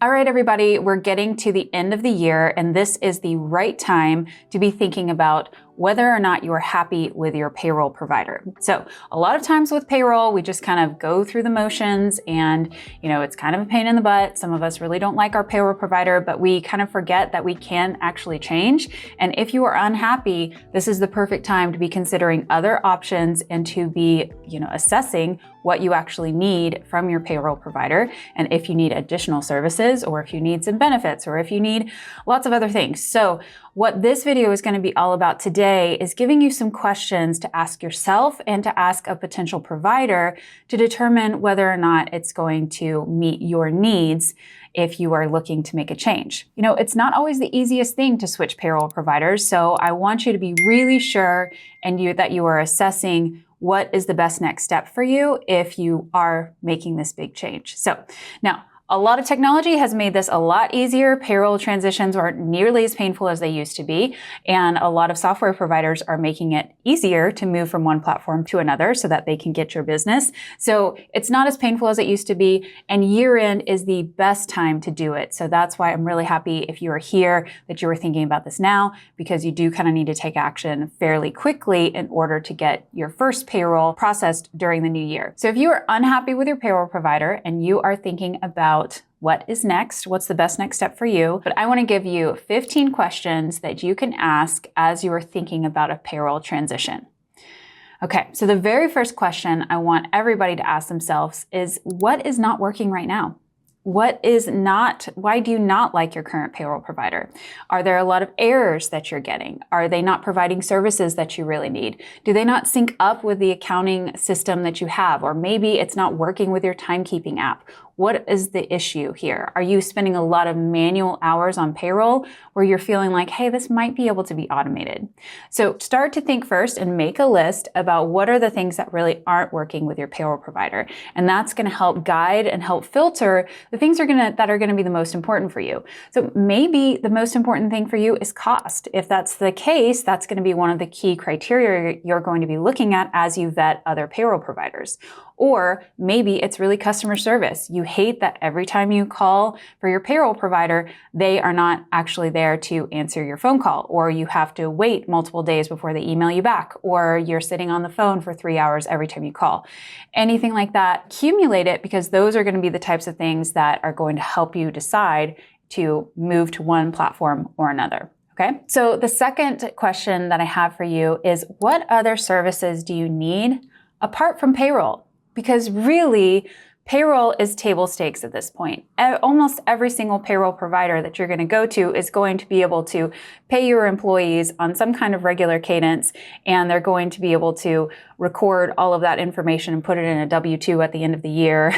All right, everybody, we're getting to the end of the year, and this is the right time to be thinking about whether or not you're happy with your payroll provider. So a lot of times with payroll, we just kind of go through the motions and, it's kind of a pain in the butt. Some of us really don't like our payroll provider, but we kind of forget that we can actually change. And if you are unhappy, this is the perfect time to be considering other options and to be, assessing what you actually need from your payroll provider. And if you need additional services, or if you need some benefits, or if you need lots of other things. So what this video is going to be all about today is giving you some questions to ask yourself and to ask a potential provider to determine whether or not it's going to meet your needs if you are looking to make a change. It's not always the easiest thing to switch payroll providers, so I want you to be really sure that you are assessing what is the best next step for you if you are making this big change. So now, a lot of technology has made this a lot easier. Payroll transitions aren't nearly as painful as they used to be. And a lot of software providers are making it easier to move from one platform to another so that they can get your business. So it's not as painful as it used to be. And year end is the best time to do it. So that's why I'm really happy if you are here that you are thinking about this now, because you do kind of need to take action fairly quickly in order to get your first payroll processed during the new year. So if you are unhappy with your payroll provider and you are thinking about what is next, what's the best next step for you, but I want to give you 15 questions that you can ask as you are thinking about a payroll transition. Okay, so the very first question I want everybody to ask themselves is, what is not working right now? Why do you not like your current payroll provider? Are there a lot of errors that you're getting? Are they not providing services that you really need? Do they not sync up with the accounting system that you have? Or maybe it's not working with your timekeeping app. What is the issue here? Are you spending a lot of manual hours on payroll where you're feeling like, hey, this might be able to be automated? So start to think first and make a list about what are the things that really aren't working with your payroll provider. And that's going to help guide and help filter the things that are going to be the most important for you. So maybe the most important thing for you is cost. If that's the case, that's going to be one of the key criteria you're going to be looking at as you vet other payroll providers. Or maybe it's really customer service. You hate that every time you call for your payroll provider, they are not actually there to answer your phone call, or you have to wait multiple days before they email you back, or you're sitting on the phone for 3 hours every time you call. Anything like that, accumulate it, because those are going to be the types of things that are going to help you decide to move to one platform or another. Okay, so the second question that I have for you is, what other services do you need apart from payroll? Because really, payroll is table stakes at this point. Almost every single payroll provider that you're going to go to is going to be able to pay your employees on some kind of regular cadence, and they're going to be able to record all of that information and put it in a W-2 at the end of the year.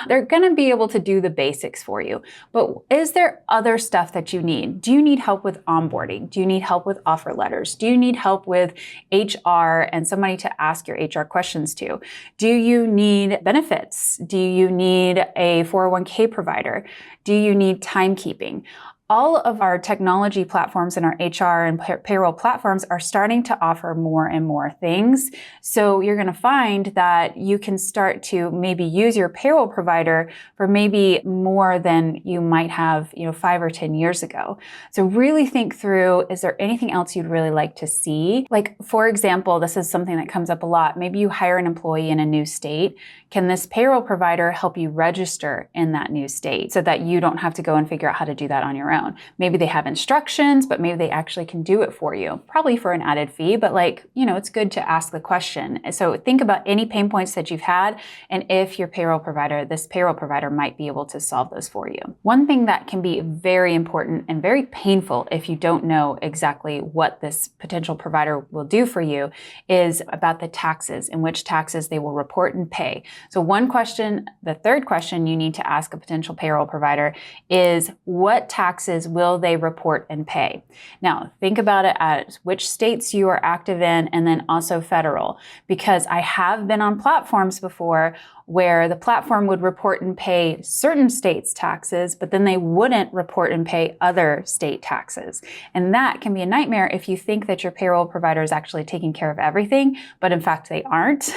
They're going to be able to do the basics for you. But is there other stuff that you need? Do you need help with onboarding? Do you need help with offer letters? Do you need help with HR and somebody to ask your HR questions to? Do you need benefits? Do you need a 401k provider? Do you need timekeeping? All of our technology platforms and our HR and payroll platforms are starting to offer more and more things. So you're going to find that you can start to maybe use your payroll provider for maybe more than you might have, 5 or 10 years ago. So really think through, is there anything else you'd really like to see? Like, for example, this is something that comes up a lot. Maybe you hire an employee in a new state. Can this payroll provider help you register in that new state so that you don't have to go and figure out how to do that on your own? Maybe they have instructions, but maybe they actually can do it for you, probably for an added fee, but it's good to ask the question. So think about any pain points that you've had, and if this payroll provider might be able to solve those for you. One thing that can be very important and very painful if you don't know exactly what this potential provider will do for you is about the taxes and which taxes they will report and pay. So the third question you need to ask a potential payroll provider is, what taxes will they report and pay? Now, think about it as which states you are active in, and then also federal, because I have been on platforms before where the platform would report and pay certain states' taxes, but then they wouldn't report and pay other state taxes. And that can be a nightmare if you think that your payroll provider is actually taking care of everything, but in fact they aren't.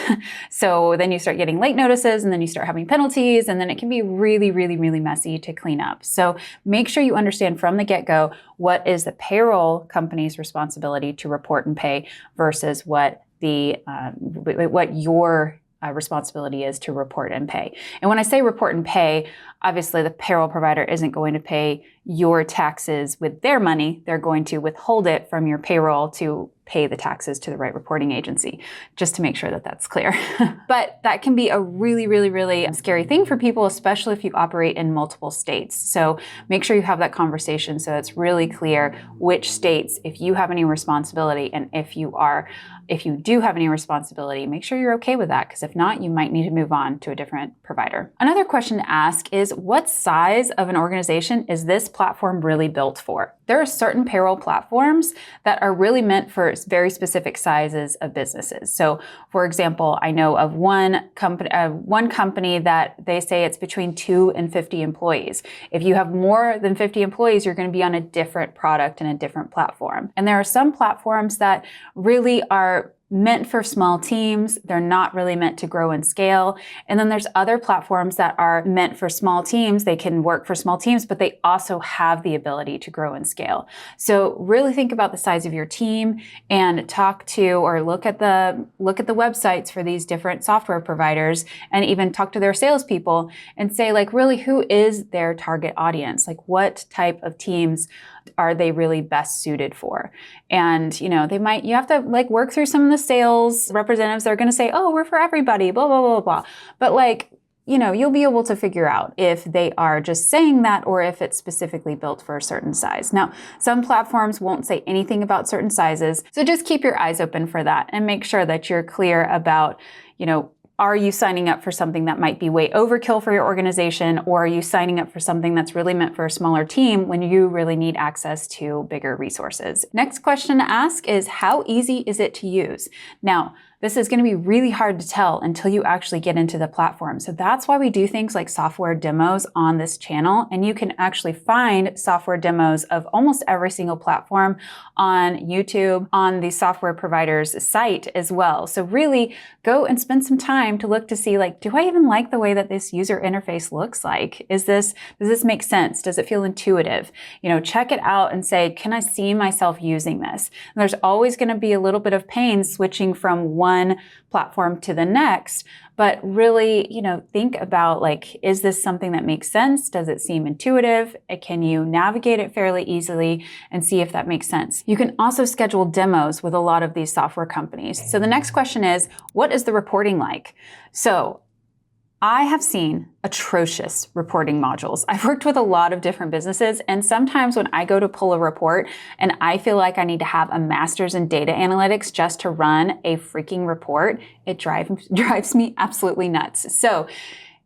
So then you start getting late notices, and then you start having penalties, and then it can be really, really, really messy to clean up. So make sure you understand from the get-go what is the payroll company's responsibility to report and pay versus what your responsibility is to report and pay. And when I say report and pay, obviously the payroll provider isn't going to pay your taxes with their money. They're going to withhold it from your payroll to pay the taxes to the right reporting agency, just to make sure that that's clear. But that can be a really, really, really scary thing for people, especially if you operate in multiple states. So make sure you have that conversation so it's really clear which states, if you have any responsibility, and if you do have any responsibility, make sure you're okay with that, because if not, you might need to move on to a different provider. Another question to ask is, what size of an organization is this platform really built for? There are certain payroll platforms that are really meant for very specific sizes of businesses. So for example, I know of one company that they say it's between 2 and 50 employees. If you have more than 50 employees, you're going to be on a different product and a different platform. And there are some platforms that really are meant for small teams. They're not really meant to grow and scale. And then there's other platforms that are meant for small teams. They can work for small teams, but they also have the ability to grow and scale. So really think about the size of your team and talk to or look at the websites for these different software providers, and even talk to their salespeople and say, like, really, who is their target audience? Like, what type of teams are they really best suited for? And, you have to like work through some of the sales representatives. They're going to say, oh, we're for everybody, blah, blah, blah, blah. But you'll be able to figure out if they are just saying that or if it's specifically built for a certain size. Now, some platforms won't say anything about certain sizes. So just keep your eyes open for that and make sure that you're clear about, are you signing up for something that might be way overkill for your organization, or are you signing up for something that's really meant for a smaller team when you really need access to bigger resources? Next question to ask is, how easy is it to use? Now, this is going to be really hard to tell until you actually get into the platform. So that's why we do things like software demos on this channel. And you can actually find software demos of almost every single platform on YouTube, on the software provider's site as well. So really go and spend some time to look to see, like, do I even like the way that this user interface looks like? Does this make sense? Does it feel intuitive? Check it out and say, can I see myself using this? And there's always going to be a little bit of pain switching from one platform to the next, but really, think about, like, is this something that makes sense? Does it seem intuitive? Can you navigate it fairly easily, and see if that makes sense? You can also schedule demos with a lot of these software companies. So the next question is, what is the reporting like? So I have seen atrocious reporting modules. I've worked with a lot of different businesses, and sometimes when I go to pull a report and I feel like I need to have a master's in data analytics just to run a freaking report, it drives me absolutely nuts. So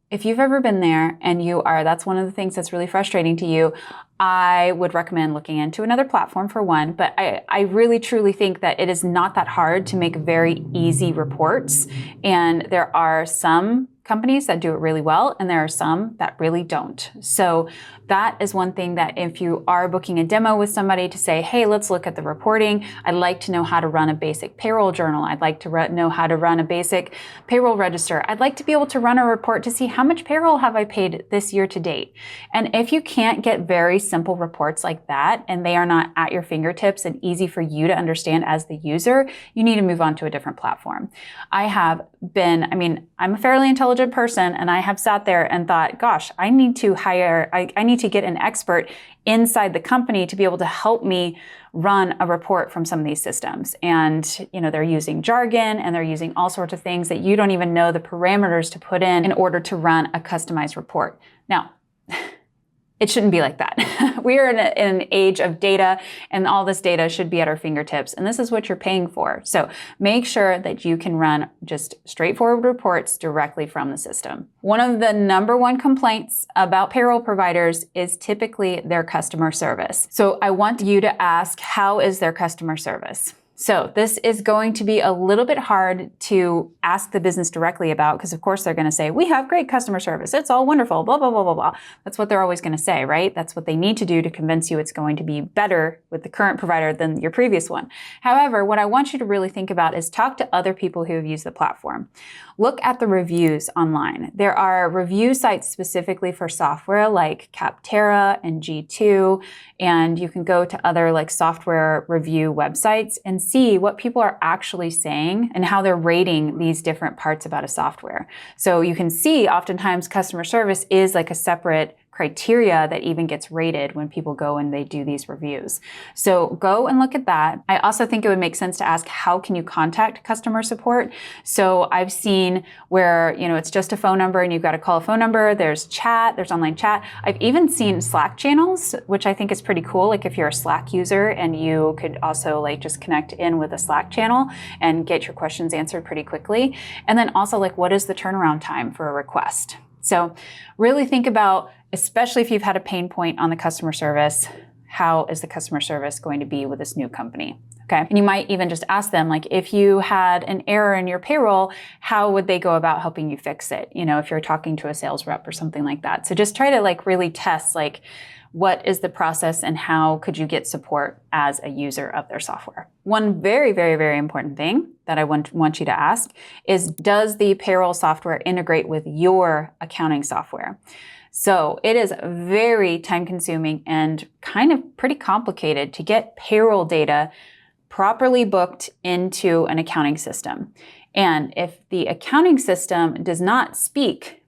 if you've ever been there and that's one of the things that's really frustrating to you, I would recommend looking into another platform for one, but I really truly think that it is not that hard to make very easy reports. And there are some companies that do it really well, and there are some that really don't. So that is one thing that if you are booking a demo with somebody to say, hey, let's look at the reporting. I'd like to know how to run a basic payroll journal. I'd like to know how to run a basic payroll register. I'd like to be able to run a report to see how much payroll have I paid this year to date. And if you can't get very simple reports like that, and they are not at your fingertips and easy for you to understand as the user, you need to move on to a different platform. I'm a fairly intelligent person, and I have sat there and thought, gosh, I need to get an expert inside the company to be able to help me run a report from some of these systems. And, they're using jargon and they're using all sorts of things that you don't even know the parameters to put in order to run a customized report. Now, it shouldn't be like that. We are in an age of data, and all this data should be at our fingertips, and this is what you're paying for. So make sure that you can run just straightforward reports directly from the system. One of the number one complaints about payroll providers is typically their customer service. So I want you to ask, how is their customer service? So this is going to be a little bit hard to ask the business directly about because, of course, they're going to say, we have great customer service. It's all wonderful, blah, blah, blah, blah, blah. That's what they're always going to say, right? That's what they need to do to convince you it's going to be better with the current provider than your previous one. However, what I want you to really think about is talk to other people who have used the platform. Look at the reviews online. There are review sites specifically for software like Capterra and G2, and you can go to other like software review websites and see what people are actually saying and how they're rating these different parts about a software. So you can see oftentimes customer service is like a separate criteria that even gets rated when people go and they do these reviews. So go and look at that. I also think it would make sense to ask, how can you contact customer support? So I've seen where, it's just a phone number and you've got to call a phone number. There's chat, there's online chat. I've even seen Slack channels, which I think is pretty cool. Like if you're a Slack user and you could also like just connect in with a Slack channel and get your questions answered pretty quickly. And then also like, what is the turnaround time for a request? So really think about, especially if you've had a pain point on the customer service, how is the customer service going to be with this new company? Okay. And you might even just ask them, like, if you had an error in your payroll, how would they go about helping you fix it? If you're talking to a sales rep or something like that. So just try to like really test, like, what is the process and how could you get support as a user of their software? One very, very, very important thing that I want you to ask is, does the payroll software integrate with your accounting software? So it is very time consuming and kind of pretty complicated to get payroll data properly booked into an accounting system. And if the accounting system does not speak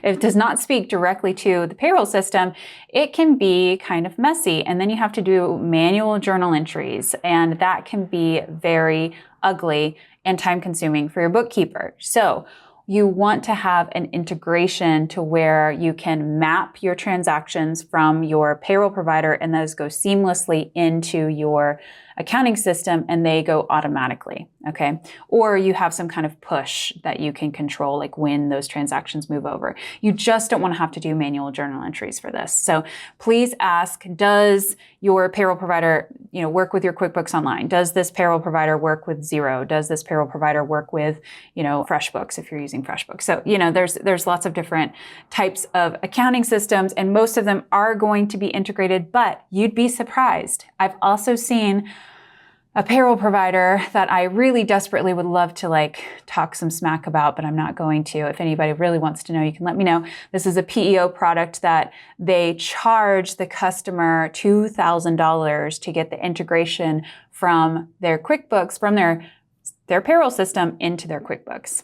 if it does not speak directly to the payroll system, it can be kind of messy. And then you have to do manual journal entries, and that can be very ugly and time consuming for your bookkeeper. So you want to have an integration to where you can map your transactions from your payroll provider and those go seamlessly into your accounting system and they go automatically, okay? Or you have some kind of push that you can control, like when those transactions move over. You just don't want to have to do manual journal entries for this. So please ask, does your payroll provider, work with your QuickBooks Online? Does this payroll provider work with Xero? Does this payroll provider work with, FreshBooks if you're using FreshBooks? So, there's lots of different types of accounting systems and most of them are going to be integrated, but you'd be surprised. I've also seen a payroll provider that I really desperately would love to talk some smack about, but I'm not going to. If anybody really wants to know, you can let me know. This is a PEO product that they charge the customer $2,000 to get the integration from their QuickBooks, from their payroll system into their QuickBooks.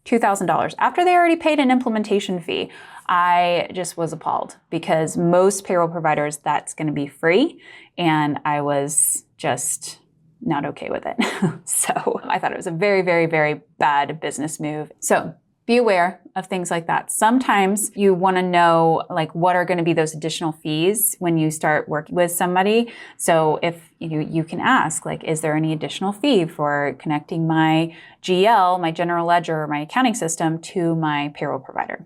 $2,000 after they already paid an implementation fee. I just was appalled because most payroll providers, that's going to be free. And I was just not okay with it. So I thought it was a very, very, very bad business move. So be aware of things like that. Sometimes you want to know what are going to be those additional fees when you start working with somebody. So if you can ask, is there any additional fee for connecting my GL, my general ledger, or my accounting system to my payroll provider?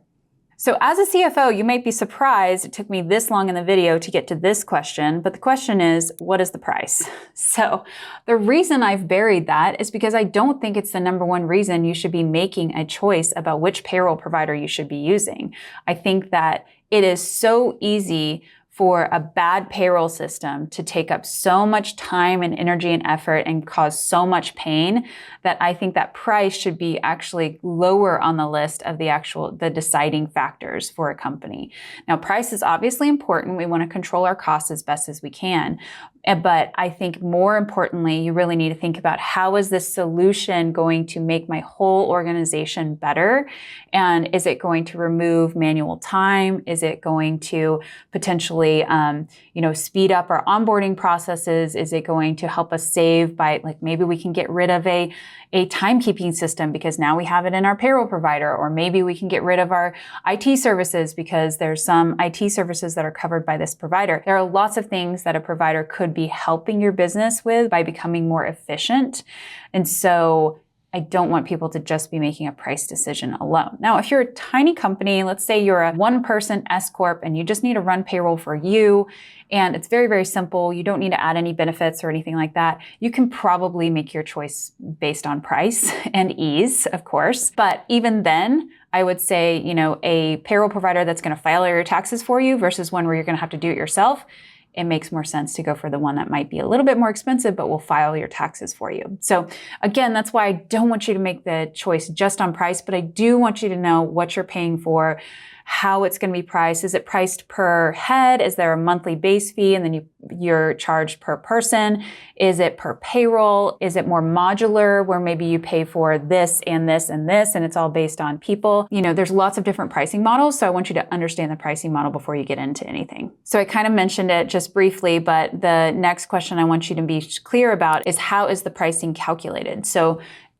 So as a CFO, you might be surprised it took me this long in the video to get to this question, but the question is, what is the price? So the reason I've buried that is because I don't think it's the number one reason you should be making a choice about which payroll provider you should be using. I think that it is so easy for a bad payroll system to take up so much time and energy and effort and cause so much pain that I think that price should be actually lower on the list of the deciding factors for a company. Now, price is obviously important. We want to control our costs as best as we can. But I think more importantly, you really need to think about, how is this solution going to make my whole organization better? And is it going to remove manual time? Is it going to potentially, speed up our onboarding processes? Is it going to help us save by, maybe we can get rid of a timekeeping system because now we have it in our payroll provider, or maybe we can get rid of our IT services because there's some IT services that are covered by this provider. There are lots of things that a provider could be helping your business with by becoming more efficient. And so I don't want people to just be making a price decision alone. Now, if you're a tiny company, let's say you're a one-person S Corp and you just need to run payroll for you, and it's very, very simple. You don't need to add any benefits or anything like that. You can probably make your choice based on price and ease, of course. But even then, I would say, a payroll provider that's going to file your taxes for you versus one where you're going to have to do it yourself, it makes more sense to go for the one that might be a little bit more expensive, but will file your taxes for you. So again, that's why I don't want you to make the choice just on price, but I do want you to know what you're paying for, how it's going to be priced. Is it priced per head? Is there a monthly base fee and then you're charged per person? Is it per payroll? Is it more modular where maybe you pay for this and this and this and it's all based on people? There's lots of different pricing models. So I want you to understand the pricing model before you get into anything. So I kind of mentioned it just briefly, but the next question I want you to be clear about is how is the pricing calculated? So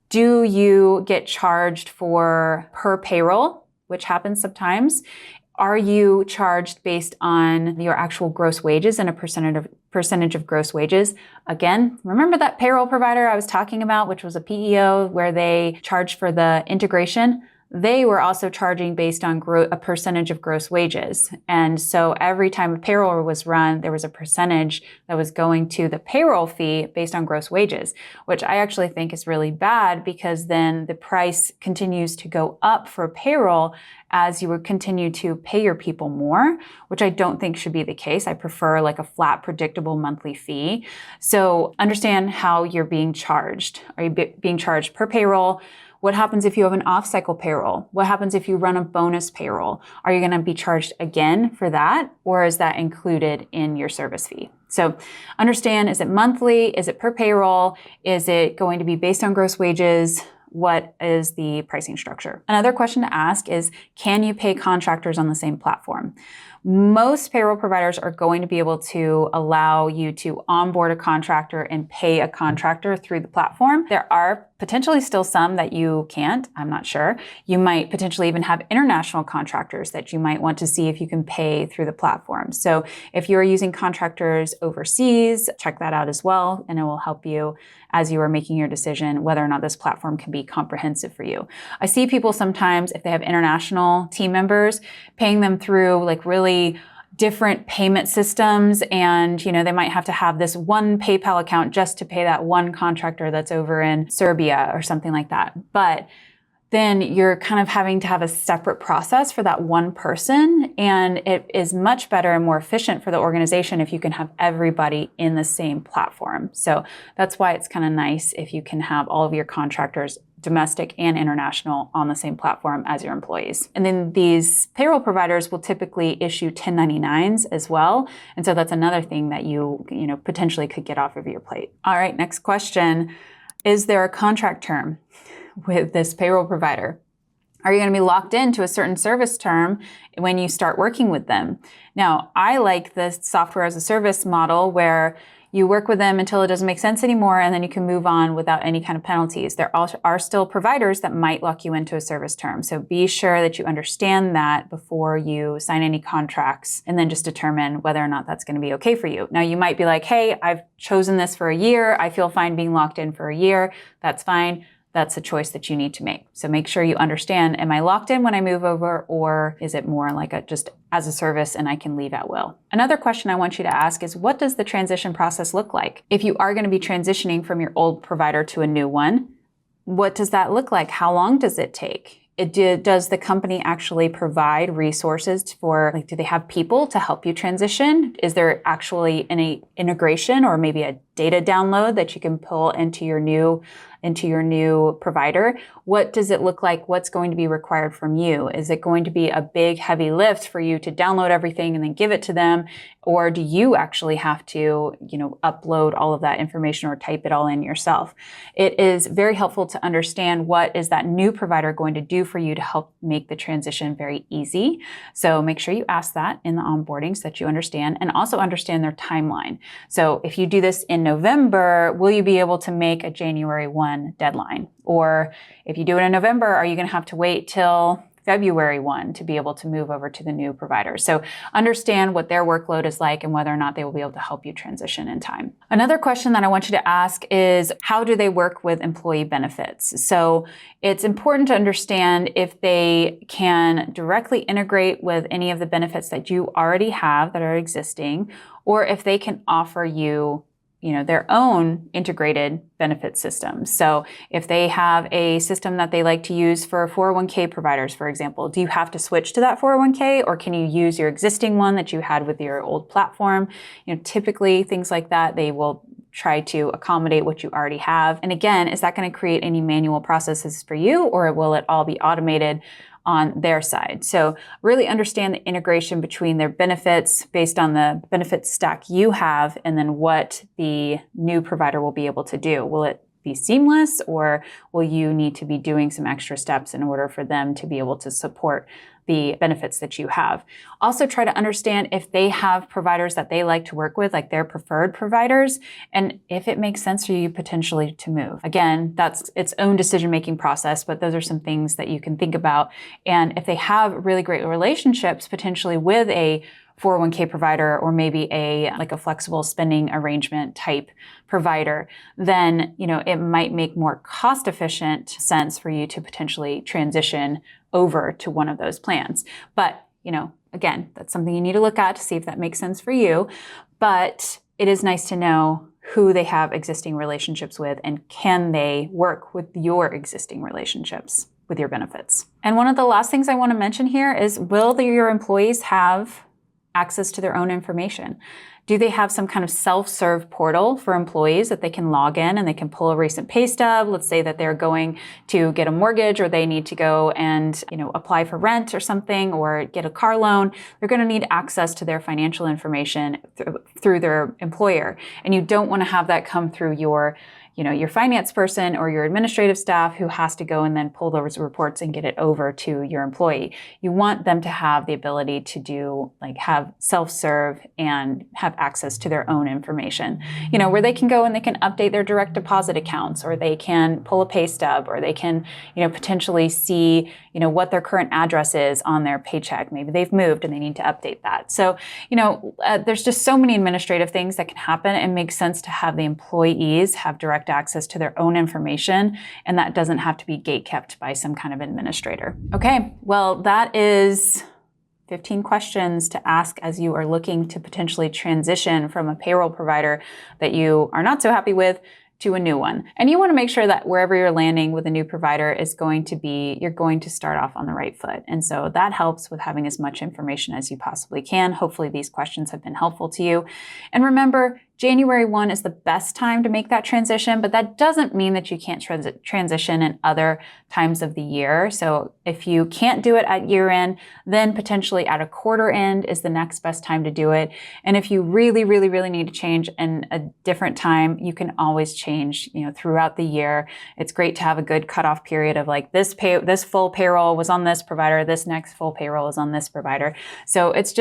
do you get charged for per payroll, which happens sometimes? Are you charged based on your actual gross wages and a percentage of gross wages? Again, remember that payroll provider I was talking about, which was a PEO where they charged for the integration? They were also charging based on a percentage of gross wages. And so every time a payroll was run, there was a percentage that was going to the payroll fee based on gross wages, which I actually think is really bad because then the price continues to go up for payroll as you would continue to pay your people more, which I don't think should be the case. I prefer like a flat, predictable monthly fee. So understand how you're being charged. Are you being charged per payroll? What happens if you have an off-cycle payroll? What happens if you run a bonus payroll? Are you going to be charged again for that? Or is that included in your service fee? So understand, is it monthly? Is it per payroll? Is it going to be based on gross wages? What is the pricing structure? Another question to ask is, can you pay contractors on the same platform? Most payroll providers are going to be able to allow you to onboard a contractor and pay a contractor through the platform. There are potentially still some that you can't, I'm not sure. You might potentially even have international contractors that you might want to see if you can pay through the platform. So if you're using contractors overseas, check that out as well, and it will help you as you are making your decision whether or not this platform can be comprehensive for you. I see people sometimes, if they have international team members, paying them through like really different payment systems, and they might have to have this one PayPal account just to pay that one contractor that's over in Serbia or something like that. But then you're kind of having to have a separate process for that one person, and it is much better and more efficient for the organization if you can have everybody in the same platform. So that's why it's kind of nice if you can have all of your contractors, domestic and international, on the same platform as your employees. And then these payroll providers will typically issue 1099s as well. And so that's another thing that you potentially could get off of your plate. All right, next question. Is there a contract term with this payroll provider? Are you going to be locked into a certain service term when you start working with them? Now, I like the software as a service model where you work with them until it doesn't make sense anymore, and then you can move on without any kind of penalties. There are still providers that might lock you into a service term. So be sure that you understand that before you sign any contracts, and then just determine whether or not that's going to be okay for you. Now, you might be like, hey, I've chosen this for a year. I feel fine being locked in for a year. That's fine. That's a choice that you need to make. So make sure you understand, am I locked in when I move over, or is it more like just as a service and I can leave at will? Another question I want you to ask is, what does the transition process look like? If you are going to be transitioning from your old provider to a new one, what does that look like? How long does it take? Does the company actually provide resources for, do they have people to help you transition? Is there actually any integration or maybe a data download that you can pull into your new provider? What does it look like? What's going to be required from you? Is it going to be a big, heavy lift for you to download everything and then give it to them? Or do you actually have to, upload all of that information or type it all in yourself? It is very helpful to understand what is that new provider going to do for you to help make the transition very easy. So make sure you ask that in the onboarding so that you understand, and also understand their timeline. So if you do this in November, will you be able to make a January 1 deadline? Or if you do it in November, are you going to have to wait till February 1 to be able to move over to the new provider. So understand what their workload is like and whether or not they will be able to help you transition in time. Another question that I want you to ask is, how do they work with employee benefits? So it's important to understand if they can directly integrate with any of the benefits that you already have that are existing, or if they can offer you their own integrated benefit system. So if they have a system that they like to use for 401k providers, for example, do you have to switch to that 401k, or can you use your existing one that you had with your old platform? Typically things like that, they will try to accommodate what you already have. And again, is that going to create any manual processes for you, or will it all be automated on their side? So really understand the integration between their benefits based on the benefit stack you have, and then what the new provider will be able to do. Will it be seamless, or will you need to be doing some extra steps in order for them to be able to support the benefits that you have? Also try to understand if they have providers that they like to work with, like their preferred providers, and if it makes sense for you potentially to move. Again, that's its own decision-making process, but those are some things that you can think about. And if they have really great relationships potentially with a 401k provider, or maybe a flexible spending arrangement type provider, then it might make more cost-efficient sense for you to potentially transition over to one of those plans. But again, that's something you need to look at to see if that makes sense for you. But it is nice to know who they have existing relationships with, and can they work with your existing relationships with your benefits. And one of the last things I want to mention here is, will your employees have access to their own information? Do they have some kind of self-serve portal for employees that they can log in and they can pull a recent pay stub? Let's say that they're going to get a mortgage, or they need to go and apply for rent or something, or get a car loan. They're going to need access to their financial information through their employer. And you don't want to have that come through your finance person or your administrative staff, who has to go and then pull those reports and get it over to your employee. You want them to have the ability to have self-serve and have access to their own information, where they can go and they can update their direct deposit accounts, or they can pull a pay stub, or they can, potentially see, what their current address is on their paycheck. Maybe they've moved and they need to update that. So, there's just so many administrative things that can happen. It makes sense to have the employees have direct access to their own information, and that doesn't have to be gatekept by some kind of administrator. Okay, well, that is 15 questions to ask as you are looking to potentially transition from a payroll provider that you are not so happy with to a new one. And you want to make sure that wherever you're landing with a new provider is going to be, you're going to start off on the right foot. And so that helps with having as much information as you possibly can. Hopefully these questions have been helpful to you. And remember, January 1 is the best time to make that transition, but that doesn't mean that you can't transition in other times of the year. So if you can't do it at year end, then potentially at a quarter end is the next best time to do it. And if you really, really, really need to change in a different time, you can always change, throughout the year. It's great to have a good cutoff period of this full payroll was on this provider, this next full payroll is on this provider. So it's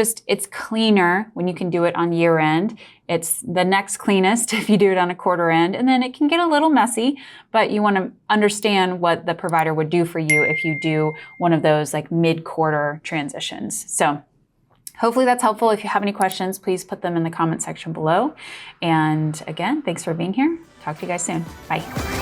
cleaner when you can do it on year end. It's the next cleanest if you do it on a quarter end, and then it can get a little messy, but you want to understand what the provider would do for you if you do one of those mid-quarter transitions. So hopefully that's helpful. If you have any questions, please put them in the comment section below. And again, thanks for being here. Talk to you guys soon. Bye.